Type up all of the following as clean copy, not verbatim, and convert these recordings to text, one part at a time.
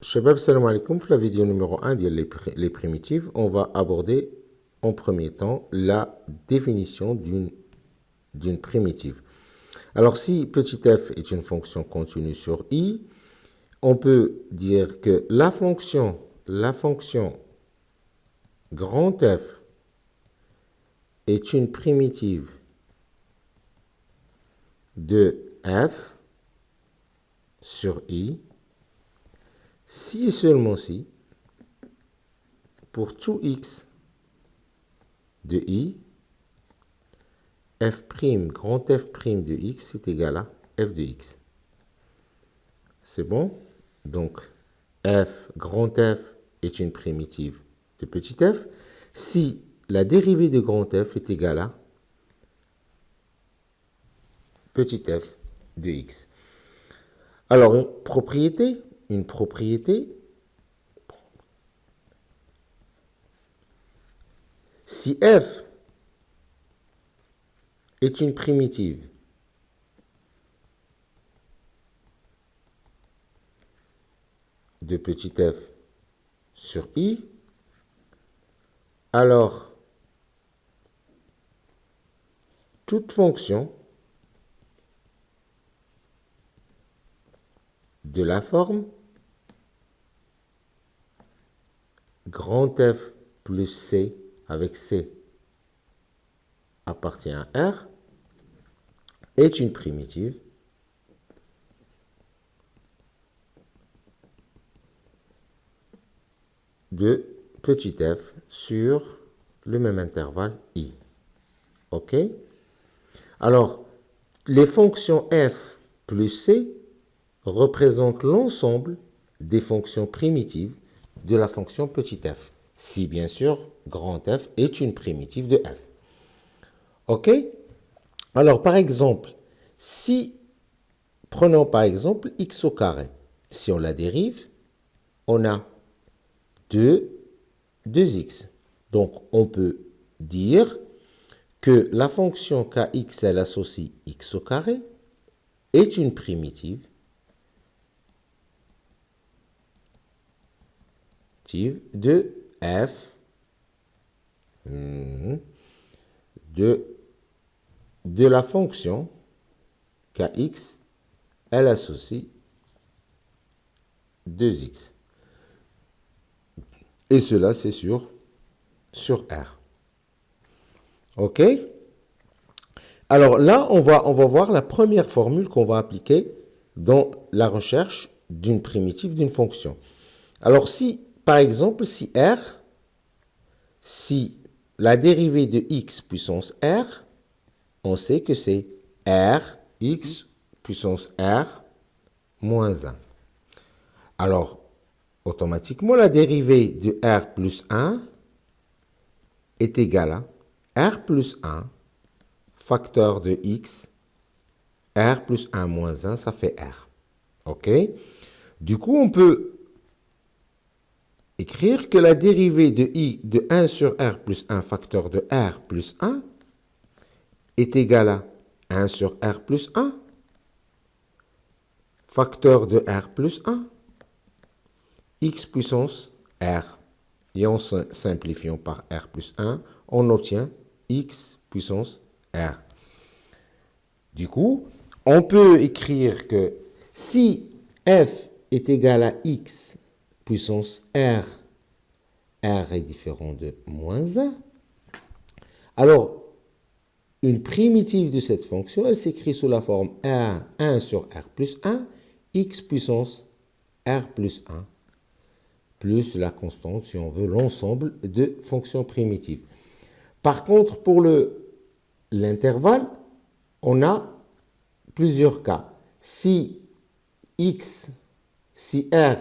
Shabab, salam alaikum. Pour la vidéo numéro 1 les primitives, on va aborder en premier temps la définition d'une primitive. Alors, si petit f est une fonction continue sur i, on peut dire que la fonction grand F est une primitive de f sur i, si et seulement si, pour tout x de i, f', grand F' de x est égal à f de x. C'est bon? Donc, f, grand F est une primitive de petit f si la dérivée de grand F est égale à petit f de x. Alors, une propriété, si f est une primitive de petit f sur i, alors toute fonction de la forme grand F plus C avec C appartient à R est une primitive de petit f sur le même intervalle i. OK? Alors, les fonctions f plus c représentent l'ensemble des fonctions primitives de la fonction petit f, si bien sûr grand F est une primitive de f. OK? Alors, par exemple, prenons par exemple x au carré. Si on la dérive, on a 2x. Donc, on peut dire que la fonction kx, elle associe x au carré, est une primitive de f de la fonction kx, elle associe 2x. Et cela, c'est sur R. OK? Alors là, on va voir la première formule qu'on va appliquer dans la recherche d'une primitive d'une fonction. Alors si, par exemple, si la dérivée de x puissance r, on sait que c'est r, x puissance r moins 1. Alors, automatiquement, la dérivée de r plus 1 est égale à r plus 1 facteur de x, r plus 1 moins 1, ça fait r. OK? Du coup, on peut écrire que la dérivée de 1 sur r plus 1 facteur de r plus 1 est égale à 1 sur r plus 1 facteur de r plus 1 x puissance r. Et en simplifiant par r plus 1, on obtient x puissance r. Du coup, on peut écrire que si f est égal à x puissance r, r est différent de moins 1, alors une primitive de cette fonction, elle s'écrit sous la forme 1 sur r plus 1, x puissance r plus 1, plus la constante, si on veut, l'ensemble de fonctions primitives. Par contre, pour l'intervalle, on a plusieurs cas. Si r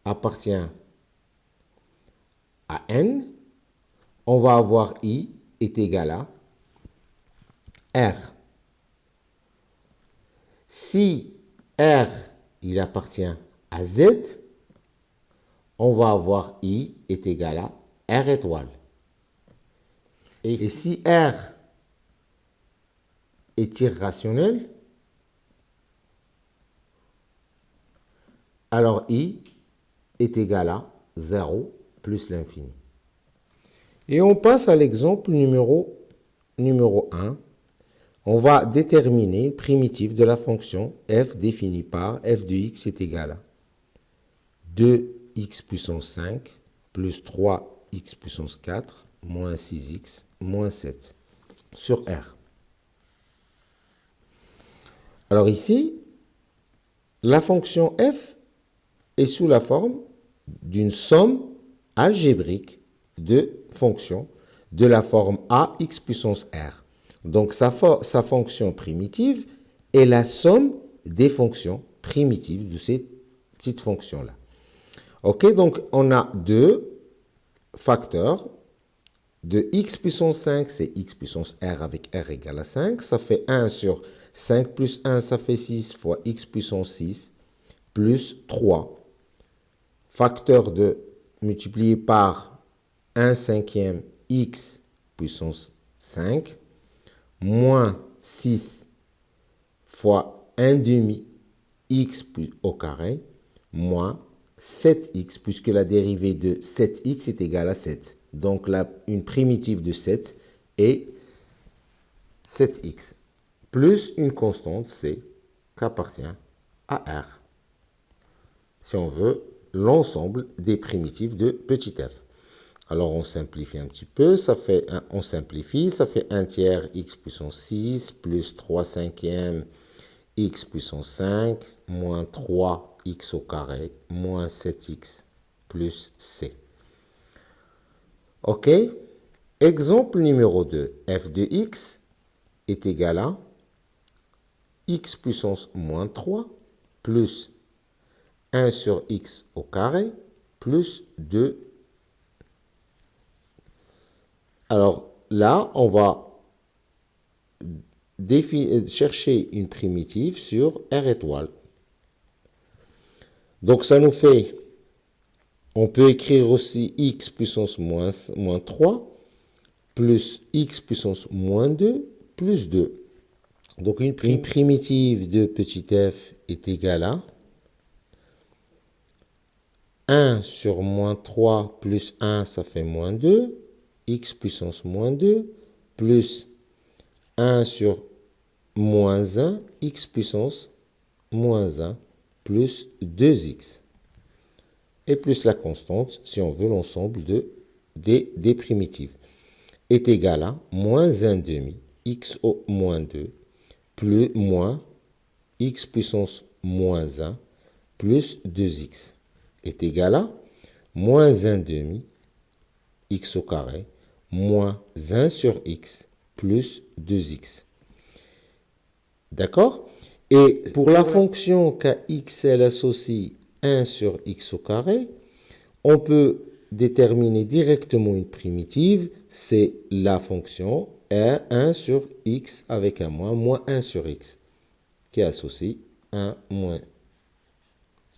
appartient à n, on va avoir i est égal à r. Si r il appartient à z, on va avoir i est égal à r étoile. Et si r est irrationnel, alors i est égal à 0 plus l'infini. Et on passe à l'exemple numéro 1. On va déterminer une primitive de la fonction f définie par f de x est égal à 2x puissance 5 plus 3x puissance 4 moins 6x moins 7 sur R. Alors ici, la fonction f est sous la forme d'une somme algébrique de fonctions de la forme ax puissance r. Donc sa fonction primitive est la somme des fonctions primitives de ces petites fonctions-là. Ok, donc on a deux facteurs. De x puissance 5, c'est x puissance r avec r égale à 5. Ça fait 1 sur 5 plus 1, ça fait 6 fois x puissance 6 plus 3. Facteur de multiplié par 1 cinquième x puissance 5 moins 6 fois 1 demi x au carré moins 7x, puisque la dérivée de 7x est égale à 7. Donc, une primitive de 7 est 7x, plus une constante c qui appartient à R. Si on veut, l'ensemble des primitives de petit f. Alors, on simplifie un petit peu. On simplifie, ça fait 1 tiers x puissance 6 plus 3 cinquièmes x puissance 5 moins 3x au carré moins 7x plus c. OK. Exemple numéro 2. f de x est égal à x puissance moins 3 plus 1 sur x au carré plus 2. Alors là, on va chercher une primitive sur R étoile. Donc ça nous fait, on peut écrire aussi x puissance moins 3 plus x puissance moins 2 plus 2. Donc une primitive de petit f est égale à 1 sur moins 3 plus 1, ça fait moins 2, x puissance moins 2 plus 1 sur moins 1, x puissance moins 1 plus 2x. Et plus la constante, si on veut l'ensemble des primitives, est égal à moins 1 demi, x au moins 2, plus moins x puissance moins 1 plus 2x, est égal à moins 1 demi, x au carré, moins 1 sur x, plus 2x. D'accord? Et pour la fonction kx, elle associe 1 sur x au carré, on peut déterminer directement une primitive, c'est la fonction 1 sur x avec un moins 1 sur x, qui associe 1 moins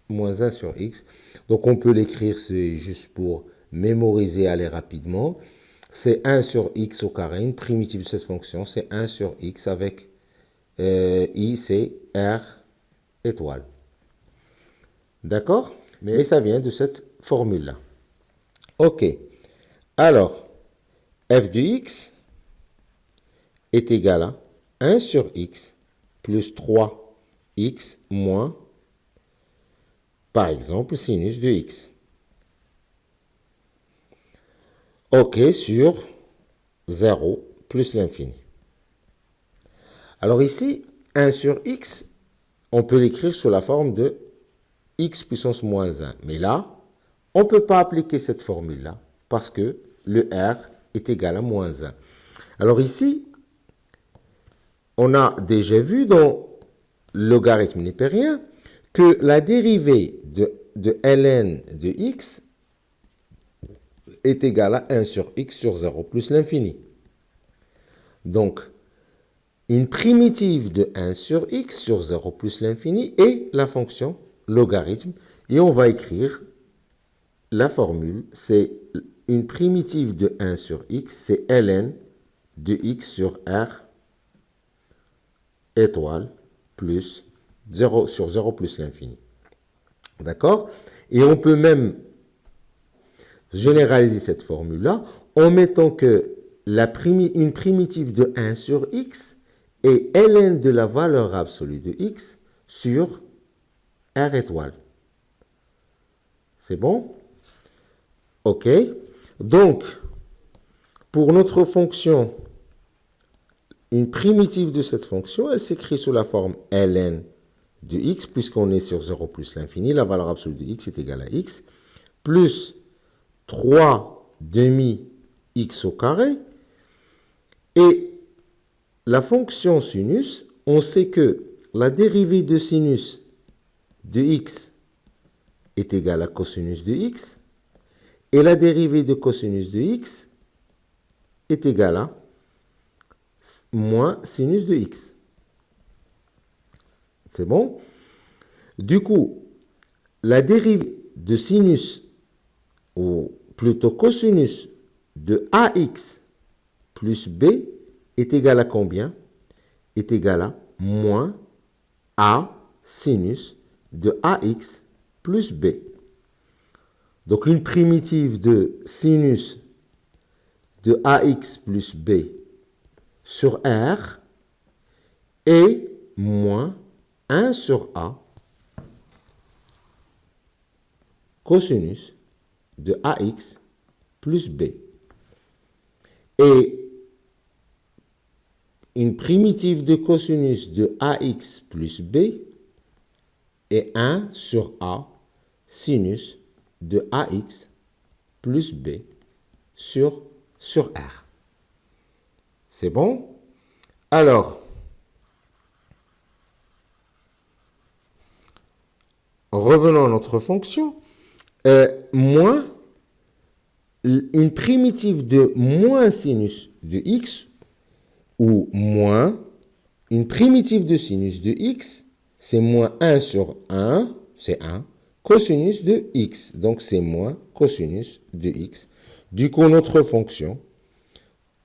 1 sur x. Donc on peut l'écrire, c'est juste pour mémoriser, aller rapidement. C'est 1 sur x au carré, une primitive de cette fonction, c'est 1 sur x avec i, c'est r étoile. D'accord? Mais ça vient de cette formule-là. OK. Alors, f de x est égal à 1 sur x plus 3x moins, par exemple, sinus de x. OK sur 0 plus l'infini. Alors ici, 1 sur x, on peut l'écrire sous la forme de x puissance moins 1. Mais là, on ne peut pas appliquer cette formule-là parce que le r est égal à moins 1. Alors ici, on a déjà vu dans le logarithme népérien que la dérivée de ln de x est égale à 1 sur x sur 0 plus l'infini. Donc, une primitive de 1 sur x sur 0 plus l'infini est la fonction logarithme. Et on va écrire la formule, c'est une primitive de 1 sur x, c'est ln de x sur r étoile plus 0 sur 0 plus l'infini. D'accord? Et on peut même généraliser cette formule-là en mettant que une primitive de 1 sur x est ln de la valeur absolue de x sur R étoile. C'est bon? OK. Donc, pour notre fonction, une primitive de cette fonction, elle s'écrit sous la forme ln de x, puisqu'on est sur 0 plus l'infini, la valeur absolue de x est égale à x, plus 3 demi x au carré. Et la fonction sinus, on sait que la dérivée de sinus de x est égale à cosinus de x, et la dérivée de cosinus de x est égale à moins sinus de x. C'est bon? Du coup, la dérivée de sinus, ou plutôt cosinus de ax plus b est égale à combien? Est égale à moins a sinus de ax plus b. Donc une primitive de sinus de ax plus b sur R est moins 1 sur a cosinus de ax plus b. Et une primitive de cosinus de ax plus b est 1 sur a sinus de ax plus b sur R. C'est bon? Alors, revenons à notre fonction. Moins, une primitive de moins sinus de x, ou moins, une primitive de sinus de x, c'est moins 1 sur 1, c'est 1, cosinus de x, donc c'est moins cosinus de x. Du coup, notre fonction,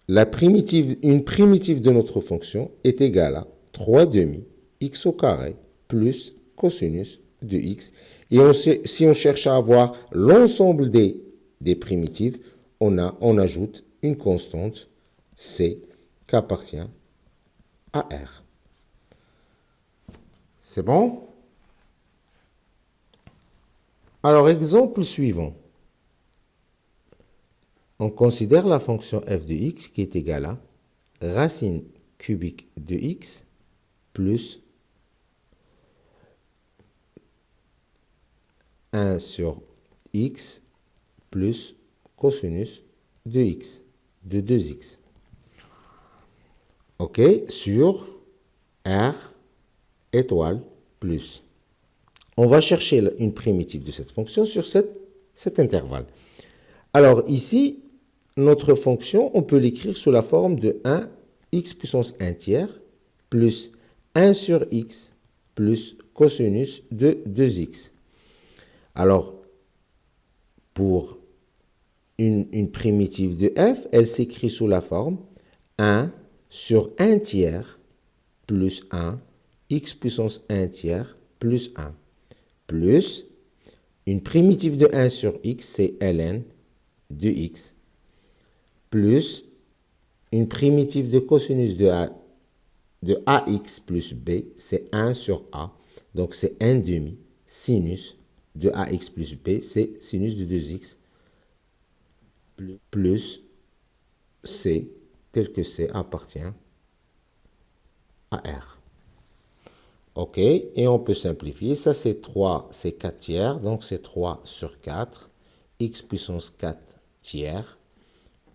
une primitive de notre fonction est égale à 3 demi x au carré plus cosinus de x. Et si on cherche à avoir l'ensemble des primitives, on ajoute une constante c qui appartient à R. C'est bon? Alors, exemple suivant. On considère la fonction f de x qui est égale à racine cubique de x plus 1 sur x plus cosinus de x, de 2x. OK, sur R étoile plus. On va chercher une primitive de cette fonction sur cet intervalle. Alors ici, notre fonction, on peut l'écrire sous la forme de 1 x puissance 1 tiers plus 1 sur x plus cosinus de 2x. Alors, pour une primitive de f, elle s'écrit sous la forme 1 sur 1 tiers plus 1 x puissance 1 tiers plus 1 plus une primitive de 1 sur x, c'est ln de x, plus une primitive de cosinus de ax plus b, c'est 1 sur a, donc c'est 1 demi sinus de ax plus b, c'est sinus de 2x, plus c, tel que c appartient à R. OK, et on peut simplifier. Ça, c'est 3, c'est 4 tiers, donc c'est 3 sur 4, x puissance 4 tiers,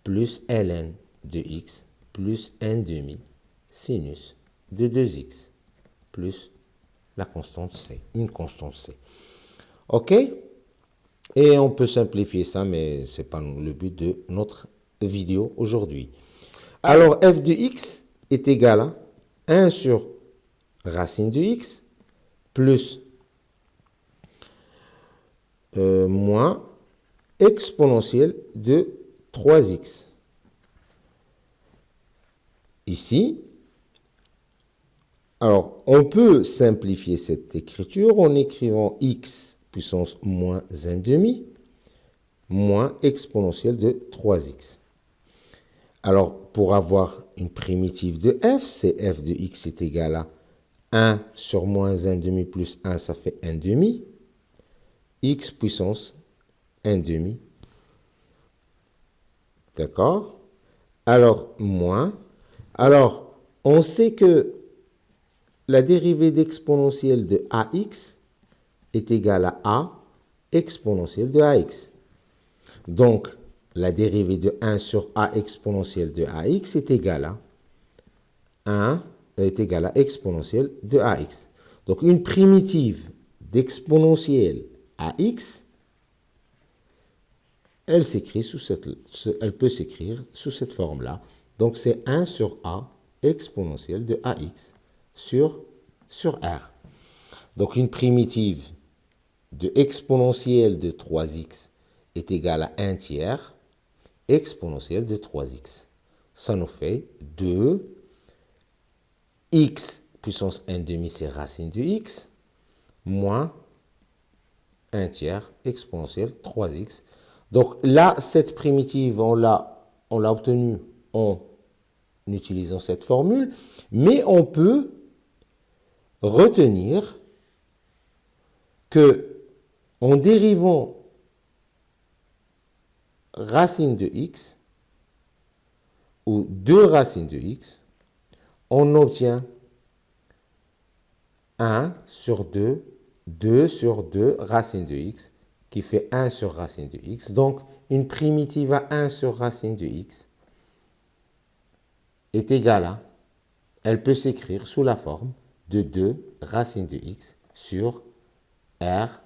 plus ln de x, plus 1 demi sinus de 2x, plus la constante c, une constante c. OK, et on peut simplifier ça, mais ce n'est pas le but de notre vidéo aujourd'hui. Alors, f de x est égal à 1 sur racine de x plus moins exponentielle de 3x. Ici, alors, on peut simplifier cette écriture en écrivant x puissance moins 1 demi moins exponentielle de 3x. Alors, pour avoir une primitive de f, c'est f de x est égal à 1 sur moins 1 demi plus 1, ça fait 1 demi. X puissance 1 demi. D'accord? Alors, moins. Alors, on sait que la dérivée d'exponentielle de ax est égale à a exponentielle de ax. Donc, la dérivée de 1 sur a exponentielle de ax est égale à 1 est égale à exponentielle de ax. Donc, une primitive d'exponentielle ax, elle peut s'écrire sous cette forme-là. Donc, c'est 1 sur a exponentielle de ax sur r. Donc, une primitive de exponentielle de 3x est égale à 1 tiers exponentielle de 3x. Ça nous fait 2 x puissance 1 demi, c'est racine de x, moins 1 tiers exponentielle 3x. Donc là, cette primitive, on l'a obtenue en utilisant cette formule, mais on peut retenir que en dérivant racine de x ou 2 racines de x, on obtient 1 sur 2, 2 sur 2 racine de x, qui fait 1 sur racine de x. Donc, une primitive à 1 sur racine de x est égale à, elle peut s'écrire sous la forme de 2 racine de x sur r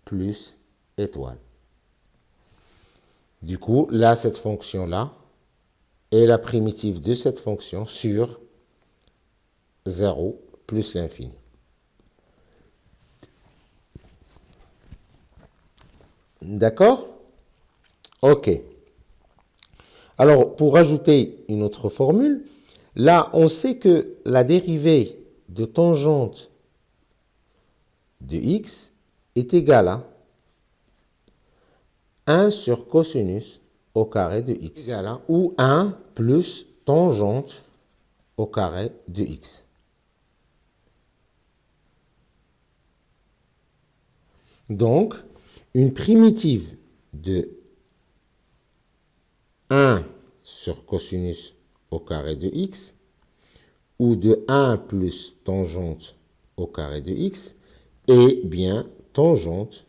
plus étoile. Du coup, là, cette fonction-là est la primitive de cette fonction sur 0 plus l'infini. D'accord? OK. Alors, pour ajouter une autre formule, là, on sait que la dérivée de tangente de x est égale à 1 sur cosinus au carré de x, ou 1 plus tangente au carré de x. Donc, une primitive de 1 sur cosinus au carré de x ou de 1 plus tangente au carré de x est bien tangente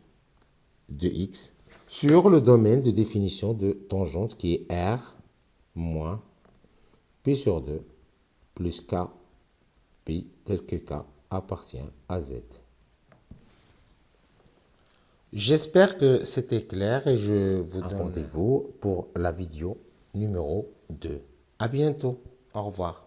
de x sur le domaine de définition de tangente qui est r moins pi sur 2 plus k pi tel que k appartient à z. J'espère que c'était clair et je vous donne rendez-vous pour la vidéo numéro 2. À bientôt. Au revoir.